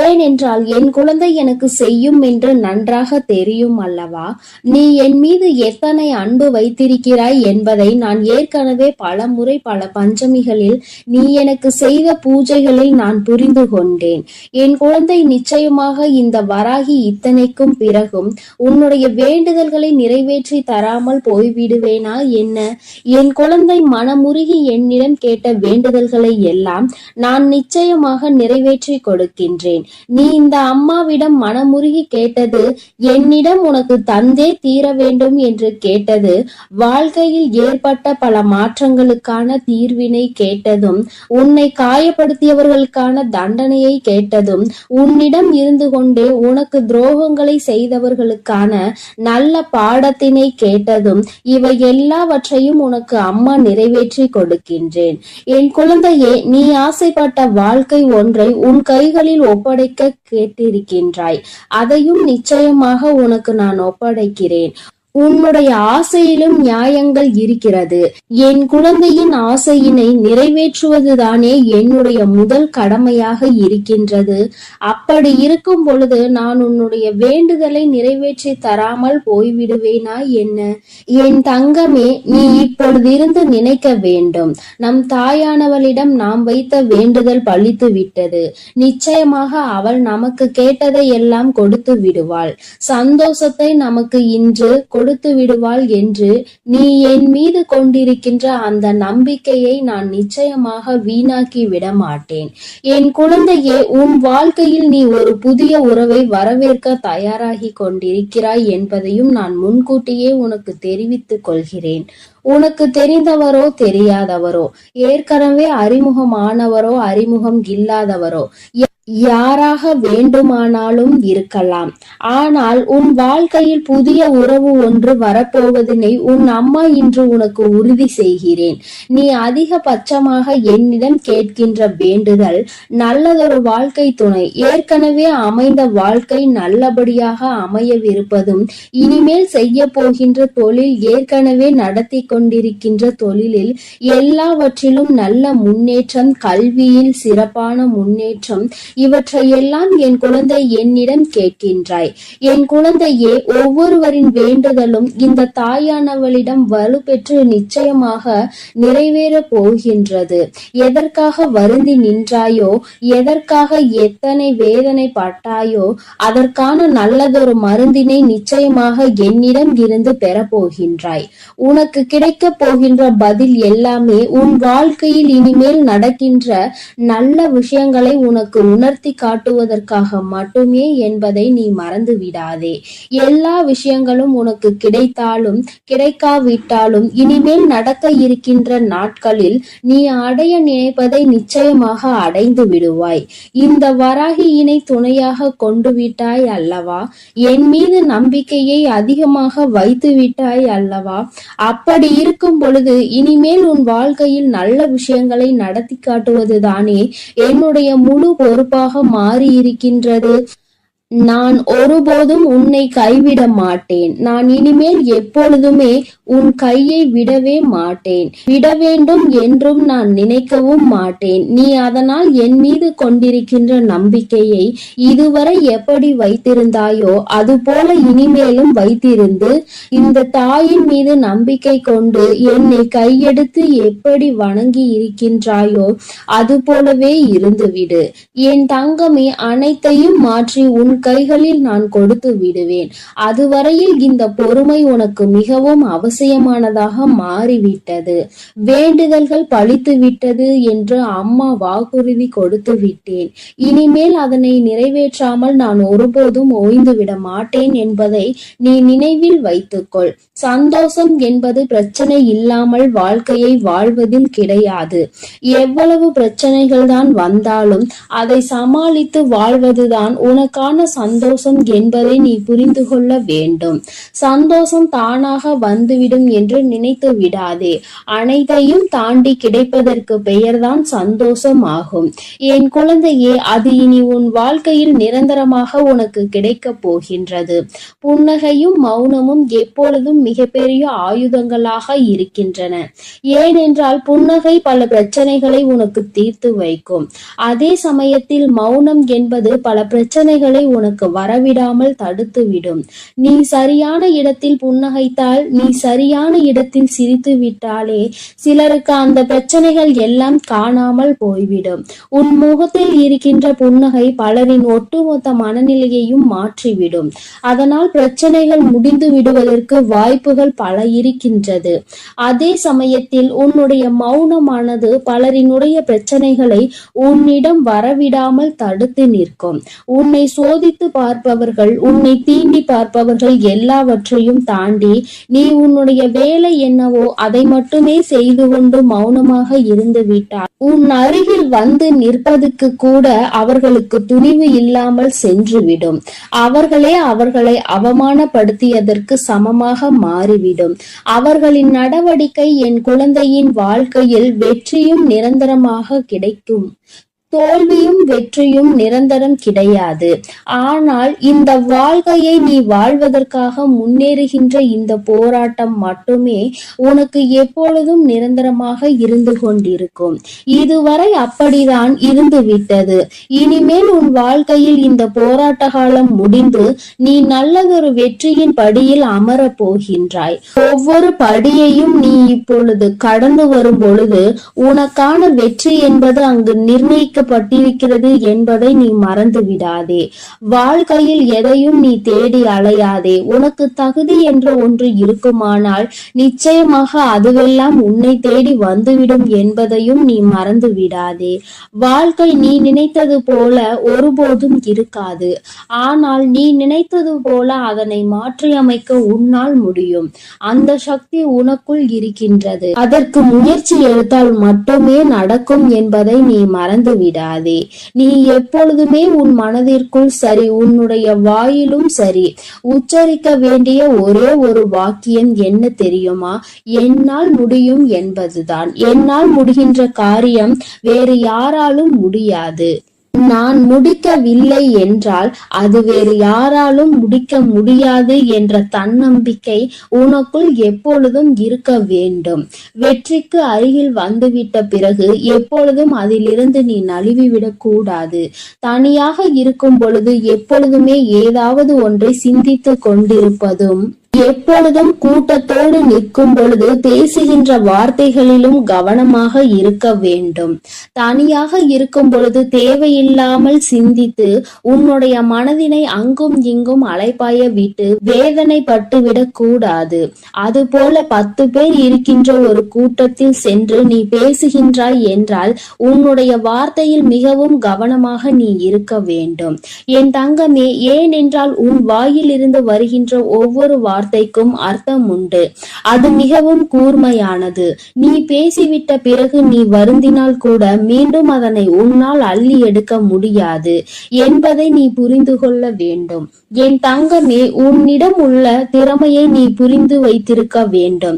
ஏனென்றால் என் குழந்தை எனக்கு செய்யும் என்று நன்றாக தெரியும் அல்லவா? நீ என் மீது எத்தனை அன்பு வைத்திருக்கிறாய் என்பதை நான் ஏற்கனவே பல முறை பல பஞ்சமிகளில் நீ எனக்கு செய்த பூஜைகளில் நான் புரிந்து கொண்டேன். என் குழந்தை, நிச்சயமாக இந்த வராகி இத்தனைக்கும் பிறகும் உன்னுடைய வேண்டுதல்களை நிறைவேற்றி தராமல் போய்விடுவேனா என்ன? என் குழந்தை, மனமுருகி என்னிடம் கேட்ட வேண்டுதல்களை எல்லாம் நான் நிச்சயமாக நிறைவேற்றி கொடுக்கின்றேன். நீ இந்த அம்மாவிடம் மனமுருகி கேட்டது, என்னிடம் உனக்கு தந்தே தீர வேண்டும் என்று கேட்டது, வாழ்க்கையில் ஏற்பட்ட பல மாற்றங்களுக்கான தீர்வினை கேட்டதும், உன்னை காயப்படுத்தியவர்களுக்கான தண்டனையை கேட்டதும், உன்னிடம் இருந்து கொண்டே உனக்கு துரோகங்களை செய்தவர்களுக்கான நல்ல பாடத்தினை கேட்டதும், இவை எல்லாவற்றையும் உனக்கு அம்மா நிறைவேற்றி கொடுக்கின்றேன். என் குழந்தையே, நீ ஆசைப்பட்ட வாழ்க்கை ஒன்றை உன் கைகளில் ஒப்படைக்க கேட்டிருக்கின்றாய். அதையும் நிச்சயமாக உனக்கு நான் ஒப்படைக்கிறேன். உன்னுடைய ஆசையிலும் நியாயங்கள் இருக்கிறது. என் குழந்தையின் ஆசையினை நிறைவேற்றுவதுதானே என்னுடைய முதல் கடமையாக இருக்கின்றது. அப்படி இருக்கும் பொழுது நான் உன்னுடைய வேண்டுதலை நிறைவேற்றி தராமல் போய்விடுவேனா என்ன? என் தங்கமே, நீ இப்பொழுதிருந்து நினைக்க வேண்டும், நம் தாயானவளிடம் நாம் வைத்த வேண்டுதல் பலித்து விட்டது. நிச்சயமாக அவள் நமக்கு கேட்டதை எல்லாம் கொடுத்து விடுவாள். சந்தோஷத்தை நமக்கு இன்று கொடுத்து விடுவாள் என்று நீ என் மீது கொண்டிருக்கின்ற அந்த நம்பிக்கையை நான் நிச்சயமாக வீணாக்கி விட மாட்டேன். என் குழந்தையே, உன் வாழ்க்கையில் நீ ஒரு புதிய உறவை வரவேற்க தயாராகி கொண்டிருக்கிறாய் என்பதையும் நான் முன்கூட்டியே உனக்கு தெரிவித்துக் கொள்கிறேன். உனக்கு தெரிந்தவரோ தெரியாதவரோ, ஏற்கனவே அறிமுகமானவரோ அறிமுகம் இல்லாதவரோ, யாராக வேண்டுமானாலும் இருக்கலாம். ஆனால் உன் வாழ்க்கையில் புதிய உறவு ஒன்று வரப்போவதனை உன் அம்மா இன்று உனக்கு உறுதி செய்கிறேன். நீ அதிகபட்சமாக என்னிடம் கேட்கின்ற வேண்டுதல் நல்லதொரு வாழ்க்கை துணை, ஏற்கனவே அமைந்த வாழ்க்கை நல்லபடியாக அமையவிருப்பதும், இனிமேல் செய்ய போகின்ற தொழில், ஏற்கனவே நடத்தி கொண்டிருக்கின்ற தொழிலில் எல்லாவற்றிலும் நல்ல முன்னேற்றம், கல்வியில் சிறப்பான முன்னேற்றம், இவற்றையெல்லாம் என் குழந்தை என்னிடம் கேட்கின்றாய். என் குழந்தையே, ஒவ்வொருவரின் வேண்டுதலும் இந்த தாயானவளிடம் வலுப்பெற்று நிச்சயமாக நிறைவேற போகின்றது. எதற்காக வருந்தி நின்றாயோ, எதற்காக எத்தனை வேதனை பட்டாயோ, அதற்கான நல்லதொரு மருந்தினை நிச்சயமாக என்னிடம் இருந்து பெறப்போகின்றாய். உனக்கு கிடைக்க போகின்ற பதில் எல்லாமே உன் வாழ்க்கையில் இனிமேல் நடக்கின்ற நல்ல விஷயங்களை உனக்கு உணர்த்தி காட்டுவதற்காக மட்டுமே என்பதை நீ மறந்து விடாதே. எல்லா விஷயங்களும் உனக்கு கிடைத்தாலும் கிடைக்காவிட்டாலும் இனிமேல் நடக்க இருக்கின்ற நாட்களில் நீ அடைய நினைப்பதை நிச்சயமாக அடைந்து விடுவாய். இந்த வராகியினை துணையாக கொண்டு விட்டாய் அல்லவா? என் மீது நம்பிக்கையை அதிகமாக வைத்து விட்டாய் அல்லவா? அப்படி இருக்கும் பொழுது இனிமேல் உன் வாழ்க்கையில் நல்ல விஷயங்களை நடத்தி காட்டுவதுதானே என்னுடைய முழு பொறுப்பாக மாறி இருக்கின்றது. நான் ஒருபோதும் உன்னை கைவிட மாட்டேன். நான் இனிமேல் எப்பொழுதுமே உன் கையை விடவே மாட்டேன். விட வேண்டும் என்றும் நான் நினைக்கவும் மாட்டேன். நீ அதனால் என் மீது கொண்டிருக்கின்ற நம்பிக்கையை இதுவரை எப்படி வைத்திருந்தாயோ அதுபோல இனிமேலும் வைத்திருந்து இந்த தாயின் மீது நம்பிக்கை கொண்டு என்னை கையெடுத்து எப்படி வணங்கி இருக்கின்றாயோ அது போலவே இருந்துவிடு. என் தங்கமே, அனைத்தையும் மாற்றி உன் கைகளில் நான் கொடுத்து விடுவேன். அதுவரையில் இந்த பொறுமை உனக்கு மிகவும் அவசியமானதாக மாறிவிட்டது. வேண்டுதல்கள் பலித்து விட்டது என்று அம்மா வாக்குறுதி கொடுத்து விட்டேன். இனிமேல் அதனை நிறைவேற்றாமல் நான் ஒருபோதும் ஓய்ந்து விட மாட்டேன் என்பதை நீ நினைவில் வைத்துக்கொள். சந்தோஷம் என்பது பிரச்சனை இல்லாமல் வாழ்க்கையை வாழ்வதில் கிடையாது. எவ்வளவு பிரச்சனைகள் தான் வந்தாலும் அதை சமாளித்து வாழ்வதுதான் உனக்கான சந்தோஷம் என்பதை நீ புரிந்து கொள்ள வேண்டும். சந்தோஷம் தானாக வந்துவிடும் என்று நினைத்து விடாதே. அனைத்தையும் தாண்டி கிடைப்பதற்கு பெயர்தான் சந்தோஷம் ஆகும். என் குழந்தையே, அது இனி உன் வாழ்க்கையில் நிரந்தரமாக உனக்கு கிடைக்க போகின்றது. புன்னகையும் மௌனமும் எப்பொழுதும் மிகப்பெரிய ஆயுதங்களாக இருக்கின்றன. ஏனென்றால் புன்னகை பல பிரச்சனைகளை உனக்கு தீர்த்து வைக்கும். அதே சமயத்தில் மௌனம் என்பது பல பிரச்சனைகளை உனக்கு வரவிடாமல் தடுத்துவிடும். நீ சரியான இடத்தில் புன்னகைத்தால், நீ சரியான இடத்தில் சிரித்து விட்டாலே சிலருக்கு அந்த பிரச்சனைகள் எல்லாம் காணாமல் போய்விடும். உன் முகத்தில் இருக்கின்ற புன்னகை பலரின் ஒட்டுமொத்த மனநிலையையும் மாற்றிவிடும். அதனால் பிரச்சனைகள் முடிந்து விடுவதற்கு வாய்ப்புகள் பல இருக்கின்றது. அதே சமயத்தில் உன்னுடைய மௌனமானது பலரினுடைய பிரச்சனைகளை உன்னிடம் வரவிடாமல் தடுத்து நிற்கும். உன்னை சோதித்து பார்ப்பவர்கள், உன்னை தீண்டி பார்ப்பவர்கள் எல்லாவற்றையும் தாண்டி நீ உன்னுடைய வேலை என்னவோ அதை மட்டுமே செய்து கொண்டு மௌனமாக இருந்து விட்டால் உன் அருகில் வந்து நிற்பதுக்கு கூட அவர்களுக்கு துணிவு இல்லாமல் சென்றுவிடும். அவர்களே அவர்களை அவமானப்படுத்தியதற்கு சமமாக மாறிவிடும். அவர்களின் நடவடிக்கை என் குழந்தையின் வாழ்க்கையில் வெற்றியும் நிரந்தரமாக கிடைக்கும். தோல்வியும் வெற்றியும் நிரந்தரம் கிடையாது. ஆனால் இந்த வாழ்க்கையை நீ வாழ்வதற்காக முன்னேறுகின்ற இந்த போராட்டம் மட்டுமே உனக்கு எப்பொழுதும் நிரந்தரமாக இருந்து கொண்டிருக்கும். இதுவரை அப்படிதான் இருந்து விட்டது. இனிமேல் உன் வாழ்க்கையில் இந்த போராட்ட காலம் முடிந்து நீ நல்லதொரு வெற்றியின் படியில் அமர போகின்றாய். ஒவ்வொரு படியையும் நீ இப்பொழுது கடந்து வரும் பொழுது உனக்கான வெற்றி என்பது அங்கு நிர்ணயிக்க பட்டிருக்கிறது என்பதை நீ மறந்து விடாதே. வாழ்க்கையில் எதையும் நீ தேடி அலையாதே. உனக்கு தகுதி என்ற ஒன்று இருக்குமானால் நிச்சயமாக அதுவெல்லாம் உன்னை தேடி வந்துவிடும் என்பதையும் நீ மறந்து விடாதே. வாழ்க்கை நீ நினைத்தது போல ஒருபோதும் இருக்காது. ஆனால் நீ நினைத்தது போல அதனை மாற்றி அமைக்க உன்னால் முடியும். அந்த சக்தி உனக்குள் இருக்கின்றது. அதற்கு முயற்சி எடுத்தால் மட்டுமே நடக்கும் என்பதை நீ மறந்து விடாதே. நீ எப்பொழுதுமே உன் மனதிற்குள் சரி, உன்னுடைய வாயிலும் சரி, உச்சரிக்க வேண்டிய ஒரே ஒரு வாக்கியம் என்ன தெரியுமா? என்னால் முடியும் என்பதுதான். என்னால் முடிகின்ற காரியம் வேறு யாராலும் முடியாது. நான் முடிக்கவில்லை என்றால் அது வேறு யாராலும் முடிக்க முடியாது என்ற தன்னம்பிக்கை உனக்குள் எப்பொழுதும் இருக்க வேண்டும். வெற்றிக்கு அருகில் வந்துவிட்ட பிறகு எப்பொழுதும் அதிலிருந்து நீ நழுவிவிடக் கூடாது. தனியாக இருக்கும் பொழுது எப்பொழுதுமே ஏதாவது ஒன்றை சிந்தித்து கொண்டிருப்பதும், எப்பொழுதும் கூட்டத்தோடு நிற்கும் பொழுது பேசுகின்ற வார்த்தைகளிலும் கவனமாக இருக்க வேண்டும். தனியாக இருக்கும் பொழுது தேவையில்லாமல் சிந்தித்து உன்னுடைய மனதினை அங்கும் இங்கும் அலைப்பாய விட்டு வேதனைப்பட்டுவிடக் கூடாது. அதுபோல 10 பேர் இருக்கின்ற ஒரு கூட்டத்தில் சென்று நீ பேசுகின்றாய் என்றால் உன்னுடைய வார்த்தையில் மிகவும் கவனமாக நீ இருக்க வேண்டும். என் தங்கமே, ஏனென்றால் உன் வாயில் இருந்து வருகின்ற ஒவ்வொரு வார்த்தைக்கும் அர்த்தம் உண்டு. அது மிகவும் கூர்மையானது. நீ பேசிவிட்ட பிறகு நீ வருந்தினால் கூட மீண்டும் அதனை உன்னால் அள்ளி எடுக்க முடியாது என்பதை நீ புரிந்து கொள்ள வேண்டும். என் தங்கமே, உன்னிடம் உள்ள திறமையை நீ புரிந்து வைத்திருக்க வேண்டும்.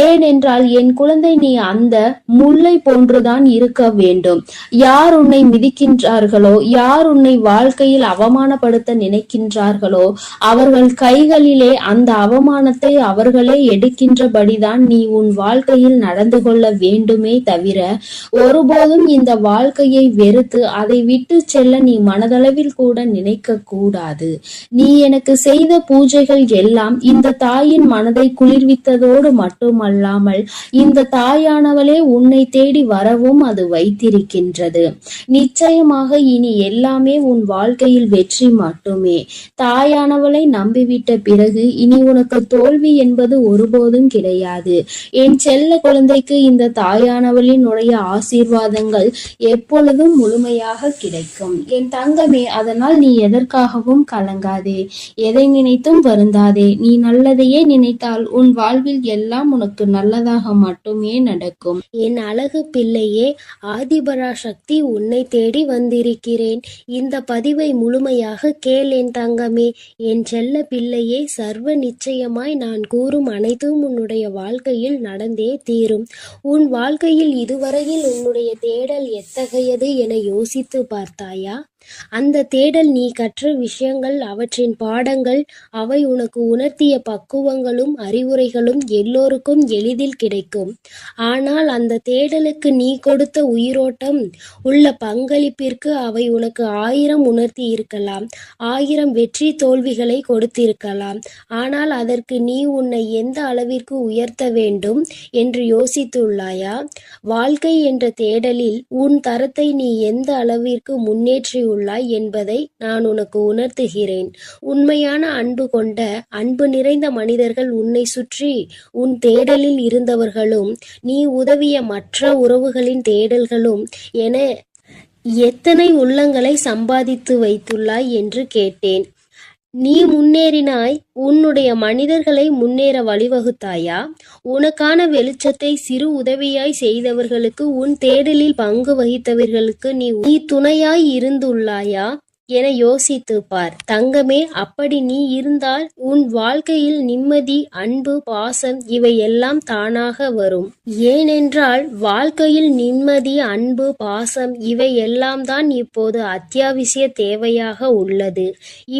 ஏனென்றால் என் குழந்தை, நீ அந்த முல்லை போன்றுதான் இருக்க வேண்டும். யார் உன்னை மிதிக்கின்றார்களோ, யார் உன்னை வாழ்க்கையில் அவமானப்படுத்த நினைக்கின்றார்களோ அவர்கள் கைகளிலே அந்த அவமானத்தை அவர்களே எடுக்கின்றபடிதான் நீ உன் வாழ்க்கையில் நடந்து கொள்ள வேண்டுமே தவிர ஒருபோதும் இந்த வாழ்க்கையை வெறுத்து அதை விட்டு செல்ல நீ மனதளவில் கூட நினைக்க கூடாது. நீ எனக்கு செய்த பூஜைகள் எல்லாம் இந்த தாயின் மனதை குளிர்வித்ததோடு மட்டுமல்லாமல் இந்த தாயானவளே உன்னை தேடி வரவும் அது வைத்திருக்கின்றது. நிச்சயமாக இனி எல்லாமே உன் வாழ்க்கையில் வெற்றி மட்டுமே. தாயானவளை நம்பிவிட்ட பிறகு இனி உனக்கு தோல்வி என்பது ஒருபோதும் கிடையாது. என் செல்ல குழந்தைக்கு இந்த தாயானவளினுடைய ஆசீர்வாதங்கள் எப்பொழுதும் முழுமையாக கிடைக்கும். என் தங்கமே, அதனால் நீ எதற்காகவும் கலங்காதே, எதை நினைத்தும் வருந்தாதே. நீ நல்லதையே நினைத்தால் உன் வாழ்வில் எல்லாம் உனக்கு நல்லதாக மட்டுமே நடக்கும். என் அழகு பிள்ளையே, ஆதிபராசக்தி உன்னை தேடி வந்திருக்கிறேன். இந்த பதிவை முழுமையாக கேள் என் தங்கமே. என் செல்ல பிள்ளையே, சர்வ நிச்சயமாய் நான் கூறும் அனைத்தும் உன்னுடைய வாழ்க்கையில் நடந்தே தீரும். உன் வாழ்க்கையில் இதுவரையில் உன்னுடைய தேடல் எத்தகையது என யோசித்து பார்த்தாயா? அந்த தேடல் நீ கற்ற விஷயங்கள், அவற்றின் பாடங்கள், அவை உனக்கு உணர்த்திய பக்குவங்களும் அறிவுரைகளும் எல்லோருக்கும் எளிதில் கிடைக்கும். ஆனால் அந்த தேடலுக்கு நீ கொடுத்த உயிரோட்டம் உள்ள பங்களிப்பிற்கு அவை உனக்கு 1000 உணர்த்தி இருக்கலாம், 1000 வெற்றி தோல்விகளை கொடுத்திருக்கலாம். ஆனால் அதற்கு நீ உன்னை எந்த அளவிற்கு உயர்த்த வேண்டும் என்று யோசித்துள்ளாயா? வாழ்க்கை என்ற தேடலில் உன் தரத்தை நீ எந்த அளவிற்கு முன்னேற்றி என்பதை நான் உனக்கு உணர்த்துகிறேன். உண்மையான அன்பு கொண்ட அன்பு நிறைந்த மனிதர்கள் உன்னை சுற்றி உன் தேடலில் இருந்தவர்களும் நீ உதவிய மற்ற உறவுகளின் தேடல்களும் என எத்தனை உள்ளங்களை சம்பாதித்து வைத்துள்ளாய் என்று கேட்டேன். நீ முன்னேறினாய், உன்னுடைய மனிதர்களை முன்னேற வழிவகுத்தாயா? உனக்கான வெளிச்சத்தை சிறு உதவியாய் செய்தவர்களுக்கு, உன் தேடலில் பங்கு வகித்தவர்களுக்கு நீ துணையாய் இருந்துள்ளாயா என யோசித்து பார். தங்கமே, அப்படி நீ இருந்தால் உன் வாழ்க்கையில் நிம்மதி, அன்பு, பாசம் இவை எல்லாம் தானாக வரும். ஏனென்றால் வாழ்க்கையில் நிம்மதி, அன்பு, பாசம் இவை எல்லாம் தான் இப்போது அத்தியாவசிய தேவையாக உள்ளது.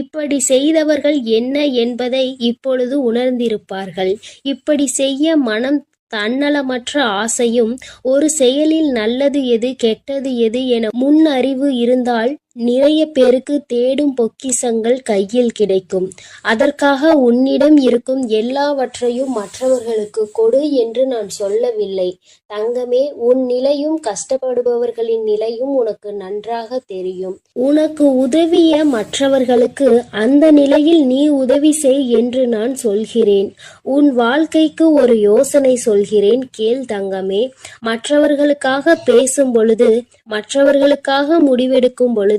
இப்படி செய்தவர்கள் என்ன என்பதை இப்பொழுது உணர்ந்திருப்பார்கள். இப்படி செய்ய மனம் தன்னலமற்ற ஆசையும், ஒரு செயலில் நல்லது எது கெட்டது எது என முன் அறிவு இருந்தால் நிறைய பேருக்கு தேடும் பொக்கிஷங்கள் கையில் கிடைக்கும். அதற்காக உன்னிடம் இருக்கும் எல்லாவற்றையும் மற்றவர்களுக்கு கொடு என்று நான் சொல்லவில்லை. தங்கமே, உன் நிலையும் கஷ்டப்படுபவர்களின் நிலையும் உனக்கு நன்றாக தெரியும். உனக்கு உதவிய மற்றவர்களுக்கு அந்த நிலையில் நீ உதவி செய் என்று நான் சொல்கிறேன். உன் வாழ்க்கைக்கு ஒரு யோசனை சொல்கிறேன், கேள் தங்கமே. மற்றவர்களுக்காக பேசும் பொழுது, மற்றவர்களுக்காக முடிவெடுக்கும் பொழுது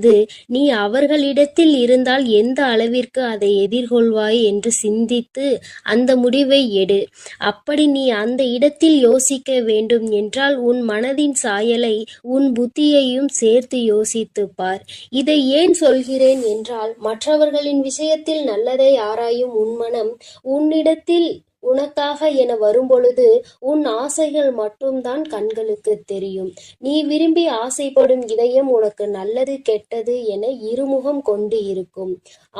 நீ அவர்களிடத்தில் இருந்தால் எந்த அளவிற்கு அதை எதிர்கொள்வாய் என்று சிந்தித்து அந்த முடிவை எடு. அப்படி நீ அந்த இடத்தில் யோசிக்க வேண்டும் என்றால் உன் மனதின் சாயலை, உன் புத்தியையும் சேர்த்து யோசித்து பார். இதை ஏன் சொல்கிறேன் என்றால், மற்றவர்களின் விஷயத்தில் நல்லதை ஆராயும் உன் மனம் உன்னிடத்தில் உனக்காக என வரும்பொழுது உன் ஆசைகள் மட்டும்தான் கண்களுக்கு தெரியும். நீ விரும்பி ஆசைப்படும் இதயம் உனக்கு நல்லது கெட்டது என இருமுகம் கொண்டு இருக்கும்.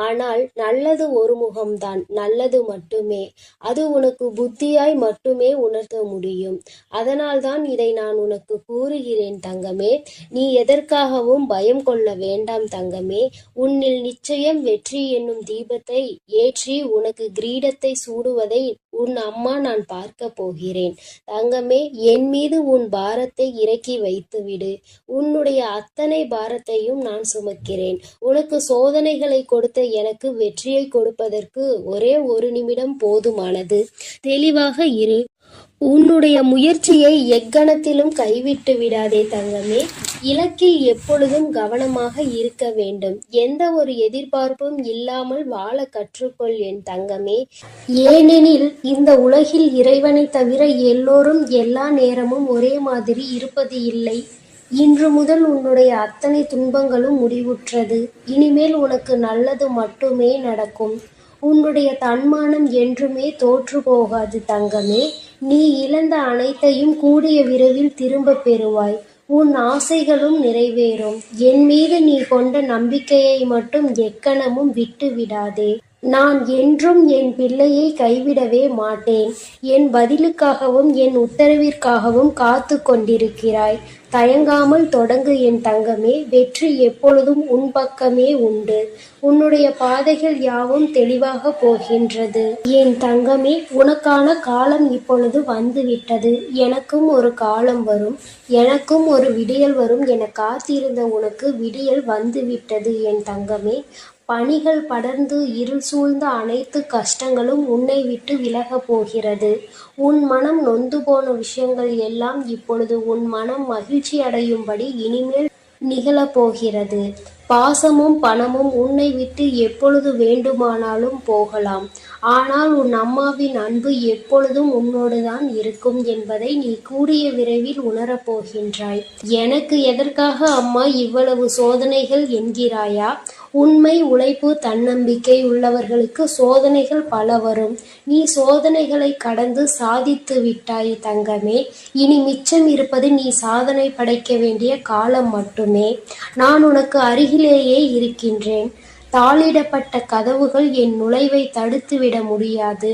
ஆனால் நல்லது ஒரு முகம்தான், நல்லது மட்டுமே. அது உனக்கு புத்தியாய் மட்டுமே உணர்த்த முடியும். அதனால்தான் இதை நான் உனக்கு கூறுகிறேன் தங்கமே. நீ எதற்காகவும் பயம் கொள்ள வேண்டாம் தங்கமே. உன்னில் நிச்சயம் வெற்றி என்னும் தீபத்தை ஏற்றி உனக்கு கிரீடத்தை சூடுவதை உன் அம்மா நான் பார்க்க போகிறேன். தங்கமே, என் மீது உன் பாரத்தை இறக்கி வைத்துவிடு. உன்னுடைய அத்தனை பாரத்தையும் நான் சுமக்கிறேன். உனக்கு சோதனைகளை கொடுத்த எனக்கு வெற்றியை கொடுப்பதற்கு ஒரே ஒரு நிமிடம் போதுமானது. தெளிவாக இரு. உன்னுடைய முயற்சியை எக்கணத்திலும் கைவிட்டு விடாதே தங்கமே. இலக்கில் எப்பொழுதும் கவனமாக இருக்க வேண்டும். எந்த ஒரு எதிர்பார்ப்பும் இல்லாமல் வாழ கற்றுக்கொள் என் தங்கமே. ஏனெனில் இந்த உலகில் இறைவனை தவிர எல்லோரும் எல்லா நேரமும் ஒரே மாதிரி இருப்பது இல்லை. இன்று முதல் உன்னுடைய அத்தனை துன்பங்களும் முடிவுற்றது. இனிமேல் உனக்கு நல்லது மட்டுமே நடக்கும். உன்னுடைய தன்மானம் என்றுமே தோற்று போகாது தங்கமே. நீ இழந்த அனைத்தையும் கூடிய விரைவில் திரும்ப பெறுவாய். உன் ஆசைகளும் நிறைவேறும். என் மீது நீ கொண்ட நம்பிக்கையை மட்டும் எக்கணமும் விட்டு விடாதே. நான் என்றும் என் பிள்ளையை கைவிடவே மாட்டேன். என் பதிலுக்காகவும் என் உத்தரவிற்காகவும் காத்து கொண்டிருக்கிறாய். தயங்காமல் தொடங்கு என் தங்கமே. வெற்றி எப்பொழுதும் உன் பக்கமே உண்டு. உன்னுடைய பாதைகள் யாவும் தெளிவாக போகின்றது. என் தங்கமே, உனக்கான காலம் இப்பொழுது வந்துவிட்டது. எனக்கும் ஒரு காலம் வரும், எனக்கும் ஒரு விடியல் வரும் என காத்திருந்த உனக்கு விடியல் வந்துவிட்டது என் தங்கமே. பனிகள் படர்ந்து இருள் சூழ்ந்த அனைத்து கஷ்டங்களும் உன்னை விட்டு விலகப் போகிறது. உன் மனம் நொந்து போன விஷயங்கள் எல்லாம் இப்பொழுது உன் மனம் மகிழ்ச்சி அடையும்படி இனிமேல் நிகழப்போகிறது. பாசமும் பணமும் உன்னை விட்டு எப்பொழுது வேண்டுமானாலும் போகலாம். ஆனால் உன் அம்மாவின் அன்பு எப்பொழுதும் உன்னோடுதான் இருக்கும் என்பதை நீ கூடிய விரைவில் உணரப்போகின்றாய். எனக்கு எதற்காக அம்மா இவ்வளவு சோதனைகள் என்கிறாயா? உண்மை, உழைப்பு, தன்னம்பிக்கை உள்ளவர்களுக்கு சோதனைகள் பல வரும். நீ சோதனைகளை கடந்து சாதித்து விட்டாய் தங்கமே. இனி மிச்சம் இருப்பது நீ சாதனை படைக்க வேண்டிய காலம் மட்டுமே. நான் உனக்கு அருகிலேயே இருக்கின்றேன். தாளிடப்பட்ட கதவுகள் என் நுழைவை தடுத்துவிட முடியாது.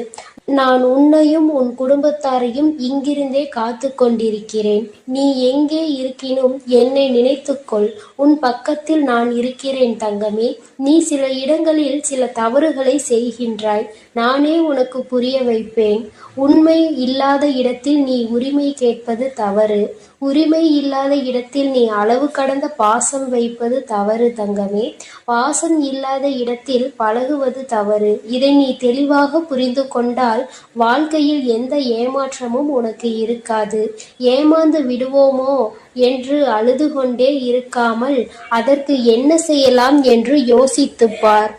நான் உன்னையும் உன் குடும்பத்தாரையும் இங்கிருந்தே காத்து கொண்டிருக்கிறேன். நீ எங்கே இருக்கினும் என்னை நினைத்துக்கொள். உன் பக்கத்தில் நான் இருக்கிறேன் தங்கமே. நீ சில இடங்களில் சில தவறுகளை செய்கின்றாய். நானே உனக்கு புரிய வைப்பேன். உண்மை இல்லாத இடத்தில் நீ உரிமை கேட்பது தவறு. உரிமை இல்லாத இடத்தில் நீ அளவு கடந்த பாசம் வைப்பது தவறு தங்கமே. பாசம் இல்லாத இடத்தில் பழகுவது தவறு. இதை நீ தெளிவாக புரிந்து கொண்டால் வாழ்க்கையில் எந்த ஏமாற்றமும் உனக்கு இருக்காது. ஏமாந்து விடுவோமோ என்று அழுது கொண்டே இருக்காமல் அதற்கு என்ன செய்யலாம் என்று யோசித்துப் பார்.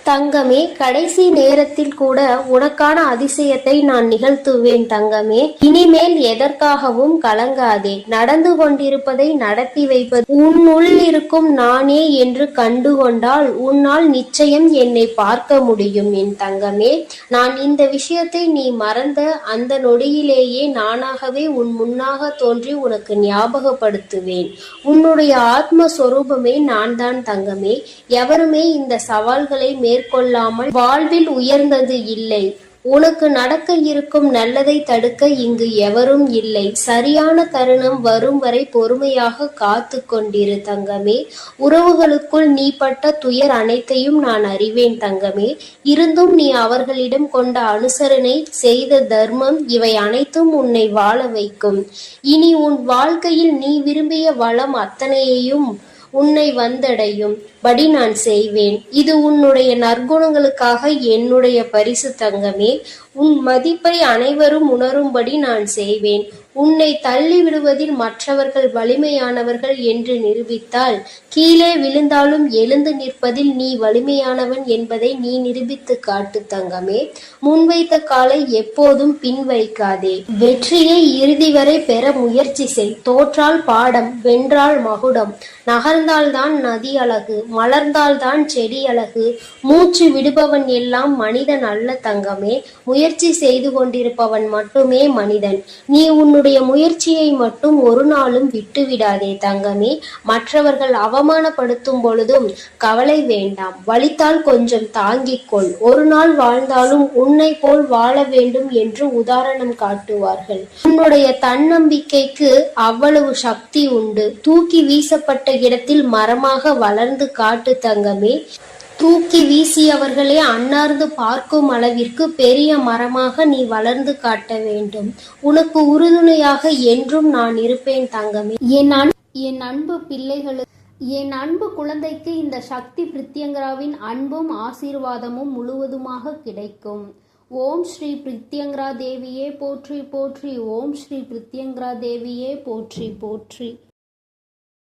தங்கமே, கடைசி நேரத்தில் கூட உனக்கான அதிசயத்தை நான் நிகழ்த்துவேன் தங்கமே. இனிமேல் எதற்காகவும் கலங்காதே. நடந்து கொண்டிருப்பதை நடத்தி வைப்பது உன்னுள் இருக்கும் நானே என்று கண்டுகொண்டால் உன்னால் நிச்சயம் என்னை பார்க்க முடியும் என் தங்கமே. நான் இந்த விஷயத்தை நீ மறந்த அந்த நொடியிலேயே நானாகவே உன் முன்னாக தோன்றி உனக்கு ஞாபகப்படுத்துவேன். உன்னுடைய ஆத்மஸ்வரூபமே நான் தான் தங்கமே. எவருமே இந்த சவால்களை மேற்கொள்ளாமல் வாழ்வில் உயர்ந்தது இல்லை. உனக்கு நடக்க இருக்கும் நல்லதை தடுக்க இங்கு எவரும் இல்லை. சரியான தருணம் வரும் வரை பொறுமையாக காத்து கொண்டிரு தங்கமே. உறவுகளுக்குள் நீ பட்ட துயர் அனைத்தையும் நான் அறிவேன் தங்கமே. இருந்தும் நீ அவர்களிடம் கொண்ட அனுசரணை, செய்த தர்மம், இவை அனைத்தும் உன்னை வாழ வைக்கும். இனி உன் வாழ்க்கையில் நீ விரும்பிய வளம் அத்தனையையும் உன்னை வந்தடையும் படி நான் செய்வேன். இது உன்னுடைய நற்குணங்களுக்காக என்னுடைய பரிசு தங்கமே. உன் மதிப்பை அனைவரும் உணரும்படி நான் செய்வேன். உன்னை தள்ளி விடுவதில் மற்றவர்கள் வலிமையானவர்கள் என்று நிரூபித்தால், கீழே விழுந்தாலும் எழுந்து நிற்பதில் நீ வலிமையானவன் என்பதை நீ நிரூபித்து காட்டு தங்கமே. முன்வைத்த காலை எப்போதும் பின் வைக்காதே. வெற்றியை இறுதி வரை பெற முயற்சி செய். தோற்றால் பாடம், வென்றால் மகுடம். நகர்ந்தால்தான் நதி அழகு, மலர்ந்தால்தான் செடி அழகு. மூச்சு விடுபவன் எல்லாம் மனிதன் அல்ல தங்கமே. முயற்சி செய்து கொண்டிருப்பவன் மட்டுமே மனிதன். நீ உன்னுடைய முயற்சியை மட்டும் ஒரு நாளும் விட்டுவிடாதே தங்கமே. மற்றவர்கள் அவமானப்படுத்தும் பொழுதும் கவலை வேண்டாம். வலித்தால் கொஞ்சம் தாங்கிக் கொள். ஒரு நாள் வாழ்ந்தாலும் உன்னை போல் வாழ வேண்டும் என்று உதாரணம் காட்டுவார்கள். உன்னுடைய தன்னம்பிக்கைக்கு அவ்வளவு சக்தி உண்டு. தூக்கி வீசப்பட்ட இடத்தில் மரமாக வளர்ந்து காட்டு தங்கமே. தூக்கி வீசியவர்களே அன்னார்ந்து பார்க்கும் அளவிற்கு பெரிய மரமாக நீ வளர்ந்து காட்ட வேண்டும். உனக்கு உறுதுணையாக என்றும் நான் இருப்பேன் தங்கமே. என் அன்பு பிள்ளைகளுக்கு, என் அன்பு குழந்தைக்கு இந்த சக்தி பிரித்யங்கராவின் அன்பும் ஆசீர்வாதமும் முழுவதுமாக கிடைக்கும். ஓம் ஸ்ரீ பிரித்யங்கரா தேவியே போற்றி போற்றி. ஓம் ஸ்ரீ பிரித்யங்கரா தேவியே போற்றி போற்றி.